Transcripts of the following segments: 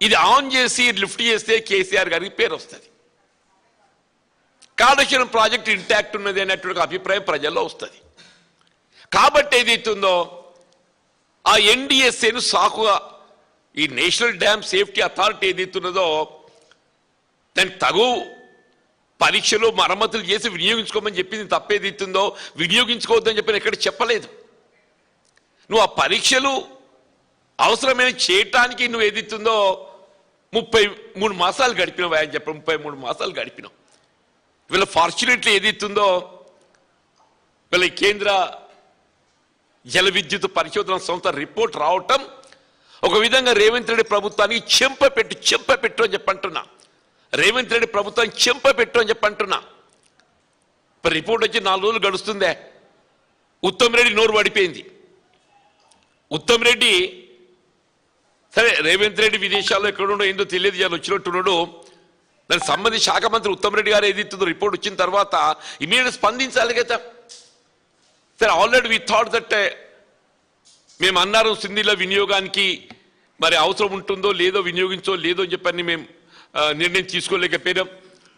ఇది ఆన్ చేసి లిఫ్ట్ చేస్తే కేసీఆర్ గారికి పేరు వస్తుంది, కాళేశ్వరం ప్రాజెక్ట్ ఇంటాక్ట్ ఉన్నది అనేటువంటి అభిప్రాయం ప్రజల్లో వస్తుంది. కాబట్టి ఏదైతుందో ఆ ఎన్డీఎస్ఏను సాకుగా ఈ నేషనల్ డ్యామ్ సేఫ్టీ అథారిటీ ఏదైతున్నదో దానికి తగు పరీక్షలు మరమ్మతులు చేసి వినియోగించుకోమని చెప్పింది. తప్పేదైతుందో వినియోగించుకోవద్దని చెప్పి ఎక్కడ చెప్పలేదు. నువ్వు ఆ పరీక్షలు అవసరమైన చేయటానికి నువ్వు ఏదైతుందో 33 మాసాలు గడిపినావు అని చెప్పి 33 మాసాలు గడిపినావు. వీళ్ళ ఫార్చునేట్లీ ఏదైతుందో వీళ్ళ కేంద్ర జల విద్యుత్ పరిశోధన సంస్థ రిపోర్ట్ రావటం ఒక విధంగా రేవంత్ రెడ్డి ప్రభుత్వానికి చెంపపెట్టు అని చెప్పంటున్నా. రేవంత్ రెడ్డి ప్రభుత్వానికి చెంపపెట్టు అని చెప్పంటున్నా. రిపోర్ట్ వచ్చి 4 రోజులు గడుస్తుందే, ఉత్తమ్ రెడ్డి నోరు పడిపోయింది. ఉత్తమ్ రెడ్డి సరే రేవంత్ రెడ్డి విదేశాల్లో ఎక్కడుండో ఏందో తెలియదు, ఇవాళ వచ్చినట్టున్నాడు. దానికి సంబంధించి శాఖ మంత్రి ఉత్తమ్ రెడ్డి గారు ఏదైతుందో రిపోర్ట్ వచ్చిన తర్వాత ఇమీడియట్ స్పందించాలి కదా. సరే ఆల్రెడీ వి థాట్ దట్ మేము అన్నారు సింధీల వినియోగానికి మరి అవసరం ఉంటుందో లేదో వినియోగించో లేదో అని చెప్పని మేము నిర్ణయం తీసుకోలేకపోయినాం.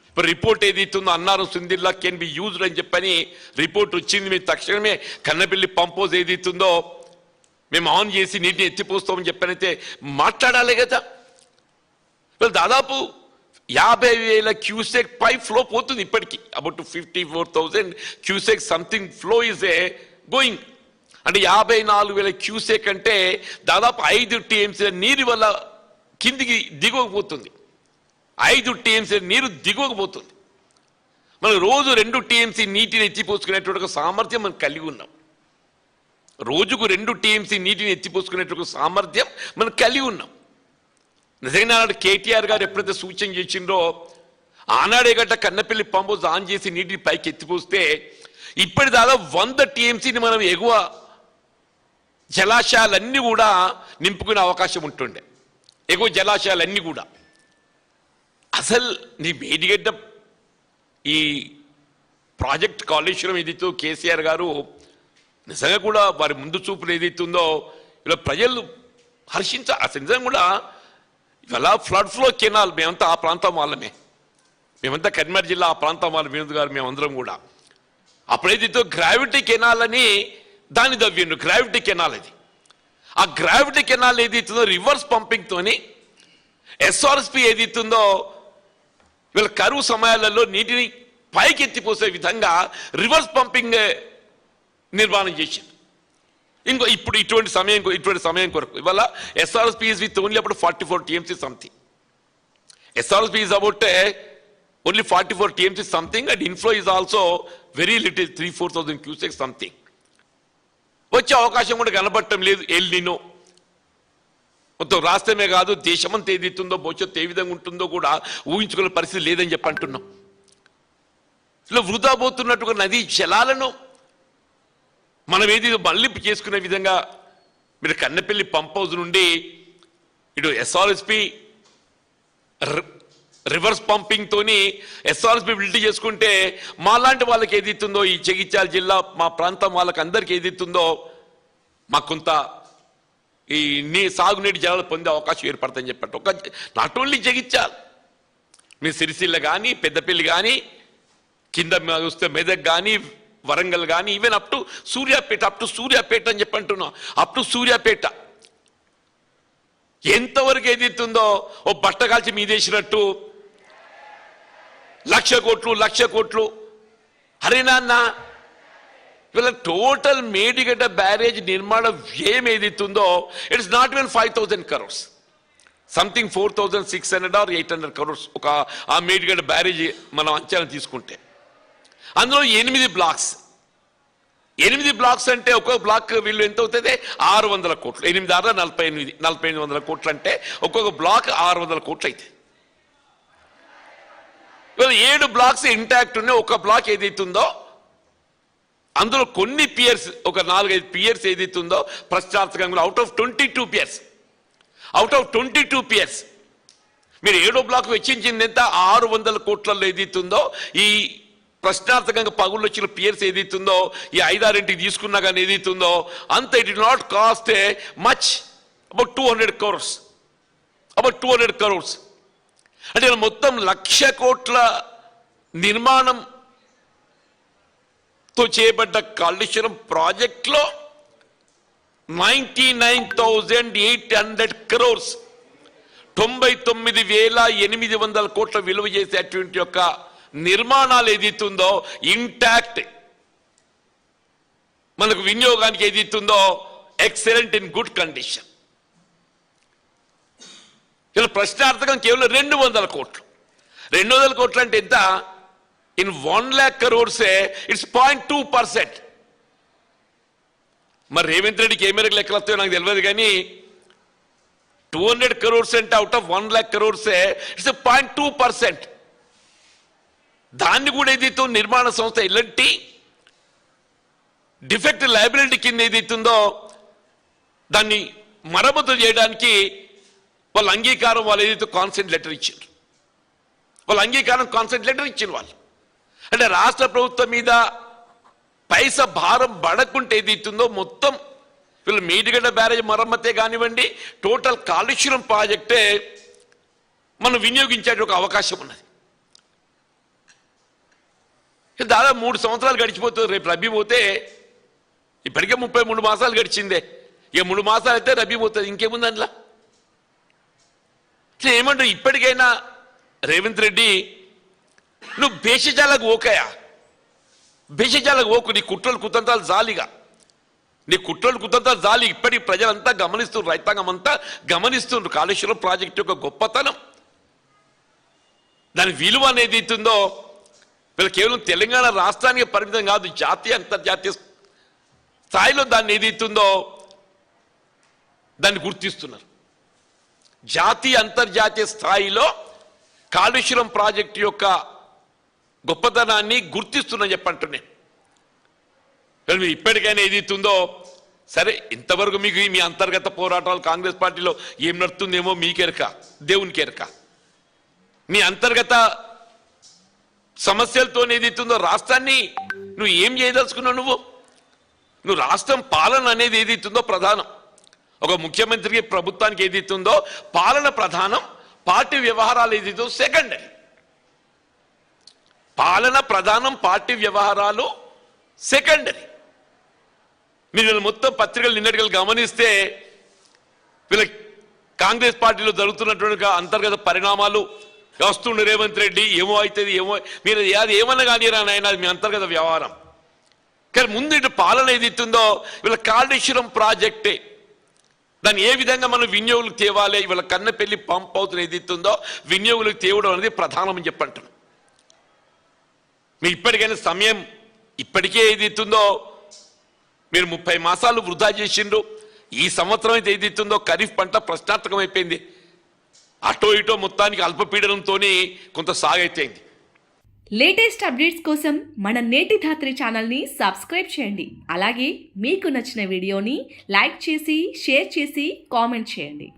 ఇప్పుడు రిపోర్ట్ ఏదైతుందో అన్నారు సింధీలా కెన్ బి యూజ్డ్ అని చెప్పని రిపోర్ట్ వచ్చింది. మేము తక్షణమే కన్నపల్లి పంపోజ్ ఏదైతుందో మేము ఆన్ చేసి నీటిని ఎత్తిపోస్తామని చెప్పనైతే మాట్లాడాలి కదా. దాదాపు 50,000 క్యూసెక్ పైప్ ఫ్లో పోతుంది ఇప్పటికీ. About 54,000 cusec something flow is a going. అంటే 54,000 క్యూసెక్ అంటే దాదాపు 5 టీఎంసీ నీరు వల్ల కిందికి దిగకపోతుంది. 5 టీఎంసీ నీరు దిగకపోతుంది. మనం రోజు 2 టీఎంసీ నీటిని ఎత్తిపోసుకునేటువంటి సామర్థ్యం మనం కలిగి ఉన్నాం. రోజుకు 2 టీఎంసీ నీటిని ఎత్తిపోసుకునేటువంటి సామర్థ్యం మనం కలిగి ఉన్నాం. నిజంగా నాడు కేటీఆర్ గారు ఎప్పుడైతే సూచన చేసిండ్రో ఆనాడే గట్ట కన్నపల్లి పంపోజ్ ఆన్ చేసి నీటిని పైకి ఎత్తిపోస్తే ఇప్పటి దాదాపు 100 టీఎంసీని మనం ఎగువ జలాశయాలన్నీ కూడా నింపుకునే అవకాశం ఉంటుండే. ఎగువ జలాశయాలన్నీ కూడా అసలు నీ మేడిగడ్డ ఈ ప్రాజెక్ట్ కాళేశ్వరం ఏదైతే కేసీఆర్ గారు నిజంగా కూడా వారి ముందు చూపులు ఏదైతుందో ఇలా ప్రజలు అసలు నిజంగా కూడా ఇవాళ ఫ్లడ్ ఫ్లో కెనాల్ మేమంతా ఆ ప్రాంతం వాళ్ళమే, మేమంతా కరీంనగర్ జిల్లా ఆ ప్రాంతం వాళ్ళ వినోద్ గారు మేమందరం కూడా అప్పుడైతే గ్రావిటీ కెనాల్ అని దాన్ని దవ్విండు. గ్రావిటీ కెనాల్ అది. ఆ గ్రావిటీ కెనాల్ ఏదైతుందో రివర్స్ పంపింగ్తోని ఎస్ఆర్ఎస్పి ఏదైతుందో వీళ్ళ కరువు సమయాలలో నీటిని పైకి ఎత్తిపోసే విధంగా రివర్స్ పంపింగ్ నిర్మాణం చేసింది. ఇప్పుడు ఇటువంటి సమయం కొరకు ఇవాళ ఎస్ఆర్ఎస్పి ఈజ్ విత్ ఓన్లీ అప్పుడు 44 TMC something. SRSP is about only 44 TMC something and inflow is also very little 3,000-4,000 cusec something. వచ్చే అవకాశం కూడా కనబడటం లేదు. ఎల్ నినో మొత్తం రాష్ట్రమే కాదు దేశమంతా ఏదైతుందో భవిష్యత్తు ఏ విధంగా ఉంటుందో కూడా ఊహించుకునే పరిస్థితి లేదని చెప్పి అంటున్నాం. ఇలా వృధా పోతున్నట్టుగా నదీ జలాలను మనం ఏది మళ్లింపు చేసుకునే విధంగా మీరు కన్నపల్లి పంప్ హౌస్ నుండి ఇటు ఎస్ఆర్ఎస్పి రివర్స్ పంపింగ్ తోని ఎస్ఆర్ఎస్పి బిల్డ్ చేసుకుంటే మాలాంటి వాళ్ళకి ఏదైతుందో ఈ జగిత్యాల జిల్లా మా ప్రాంతం వాళ్ళకి అందరికి ఏదైతుందో మాకు కొంత ఈ సాగునీటి జలాలు పొందే అవకాశం ఏర్పడుతుందని చెప్పట్టు. ఒక నాట్ ఓన్లీ జగిత్యాల, మీ సిరిసిల్ల కానీ పెద్దపల్లి కానీ కింద చూస్తే మెదక్ కానీ వరంగల్ కానీ ఈవెన్ అప్ టు సూర్యాపేట అని చెప్పి అంటున్నాం. అప్ టు సూర్యాపేట ఎంతవరకు ఏదైతుందో ఓ బట్ట కాల్చి మీదేసినట్టు 1,00,00,000 కోట్లు అరే నాన్న వీళ్ళ టోటల్ మేడిగడ్డ బ్యారేజ్ నిర్మాణ వ్యయం ఏదైతుందో it's not even 5,000 crores, something 4,600 or 800 crores ఒక ఆ మేడిగడ్డ బ్యారేజ్ మనం అంచనా తీసుకుంటే. అందులో 8 బ్లాక్స్. 8 బ్లాక్స్ అంటే ఒక్కొక్క బ్లాక్ వీళ్ళు ఎంత అవుతుంది 600 కోట్లు. 8 6 48 కోట్లు అంటే ఒక్కొక్క బ్లాక్ 600 కోట్లు అయితే 7 బ్లాక్స్ ఇంటాక్ట్ ఉన్నాయి. ఒక బ్లాక్ ఏదైతుందో అందులో కొన్ని పియర్స్ ఒక 4-5 పియర్స్ ఏదైతుందో ప్రశ్నార్థకంగా అవుట్ ఆఫ్ 22 పియర్స్ మీరు 7వ బ్లాక్ వెచ్చించింది ఎంత 600 కోట్లలో ఏదైతుందో ఈ ప్రశ్నార్థకంగా పగుళ్ళు వచ్చిన పియర్స్ ఏదైతుందో ఈ 5-6 తీసుకున్నా కానీ ఏదైతుందో అంత it not cost much about 200 crores about 200 crores. అంటే మొత్తం 1,00,000 కోట్ల నిర్మాణంతో చేయబడ్డ కాళేశ్వరం ప్రాజెక్ట్లో 99,800 crores 99,800 కోట్ల విలువ చేసేటువంటి యొక్క నిర్మాణాలు ఏదైతుందో ఇంటాక్ట్ మనకు వినియోగానికి ఏదైతుందో ఎక్సలెంట్ ఇన్ గుడ్ కండిషన్. ఇలా ప్రశ్నార్థకం కేవలం 200 కోట్లు. 200 కోట్లు అంటే ఎంత? In 1 lakh crores it's 0.2%. మరి రేవంత్ రెడ్డికి ఏ మేరకు లెక్కలు వస్తాయో నాకు తెలియదు, కానీ 200 crores అంటే out of 1 lakh crores it's 0.2%. దాన్ని కూడా ఏదైతే నిర్మాణ సంస్థ ఎలాంటి డిఫెక్ట్ లయబిలిటీ కింద ఏదైతుందో దాన్ని మరమ్మతు చేయడానికి వాళ్ళ అంగీకారం, వాళ్ళు ఏదైతే కాన్సెంట్ లెటర్ ఇచ్చారు, వాళ్ళ అంగీకారం కాన్సెంట్ లెటర్ ఇచ్చిన వాళ్ళు. అంటే రాష్ట్ర ప్రభుత్వం మీద పైసా భారం పడకుంటే ఏదైతుందో మొత్తం వీళ్ళు మేడిగడ్డ బ్యారేజ్ మరమ్మతే కానివ్వండి, టోటల్ కాళేశ్వరం ప్రాజెక్టే మనం వినియోగించే ఒక అవకాశం ఉన్నది. దాదాపు 3 సంవత్సరాలు గడిచిపోతుంది. రేపు రబీ పోతే ఇప్పటికే 33 మాసాలు గడిచిందే. ఇక 3 మాసాలు అయితే రబీ పోతుంది, ఇంకేముంది అందులో. ఏమంటారు? ఇప్పటికైనా రేవంత్ రెడ్డి నువ్వు భేషజాలకు ఓకయా, భేషజాలకు ఓకు. నీ కుట్రలు కుతంత్రాలు జాలిగా, నీ కుట్రలు కుతంత్రాలు జాలి. ఇప్పటికి ప్రజలంతా గమనిస్తున్నారు, రైతాంగం అంతా గమనిస్తున్నారు కాళేశ్వరం ప్రాజెక్టు యొక్క గొప్పతనం, దాని విలువ అనేది ఇస్తుందో. వీళ్ళు కేవలం తెలంగాణ రాష్ట్రానికి పరిమితం కాదు, జాతీయ అంతర్జాతీయ స్థాయిలో దాన్ని ఏదైతుందో దాన్ని గుర్తిస్తున్నారు. జాతీయ అంతర్జాతీయ స్థాయిలో కాళేశ్వరం ప్రాజెక్టు యొక్క గొప్పతనాన్ని గుర్తిస్తున్నా చెప్పంటున్నాను. ఇప్పటికైనా ఏదైతుందో సరే, ఇంతవరకు మీకు మీ అంతర్గత పోరాటాలు కాంగ్రెస్ పార్టీలో ఏం నడుతుందేమో మీకెరక, దేవునికి ఎరక. మీ అంతర్గత సమస్యలతో ఏదైతుందో రాష్ట్రాన్ని నువ్వు ఏం చేయదలుచుకున్నావు? నువ్వు రాష్ట్రం పాలన అనేది ఏదైతుందో ప్రధానం. ఒక ముఖ్యమంత్రికి, ప్రభుత్వానికి ఏదైతుందో పాలన ప్రధానం, పార్టీ వ్యవహారాలు ఏదైతుందో సెకండరీ. పాలన ప్రధానం, పార్టీ వ్యవహారాలు సెకండరీ. మీరు మొత్తం పత్రికలు నిన్నటికలు గమనిస్తే వీళ్ళ కాంగ్రెస్ పార్టీలో జరుగుతున్నటువంటి అంతర్గత పరిణామాలు వస్తుండే రేవంత్ రెడ్డి ఏమో అవుతుంది ఏమో, మీరు అది ఏమన్నా కానీ రానాయన, అది మీ అంతర్గత వ్యవహారం. కానీ ముందు ఇటు పాలన ఏదైతుందో వీళ్ళ కాళేశ్వరం ప్రాజెక్టే, దాన్ని ఏ విధంగా మనం వినియోగులకు తేవాలి, వీళ్ళ కన్నపెల్లి పంప్ అవుతున్న ఏదైతుందో వినియోగులకు తేవడం అనేది ప్రధానమని చెప్పంటున్నాం. మీరు ఇప్పటికైనా సమయం, ఇప్పటికే ఏదైతుందో మీరు 30 మాసాలు వృధా చేసిండ్రు. ఈ సంవత్సరం అయితే ఏదైతుందో ఖరీఫ్ పంట ప్రశ్నార్థకం అయిపోయింది. అటో ఇటో మొత్తానికి అల్పపీడనంతో కొంత సాగైతేంది. లేటెస్ట్ అప్డేట్స్ కోసం మన నేటి ధాత్రి ఛానల్ని సబ్స్క్రైబ్ చేయండి. అలాగే మీకు నచ్చిన వీడియోని లైక్ చేసి, షేర్ చేసి, కామెంట్ చేయండి.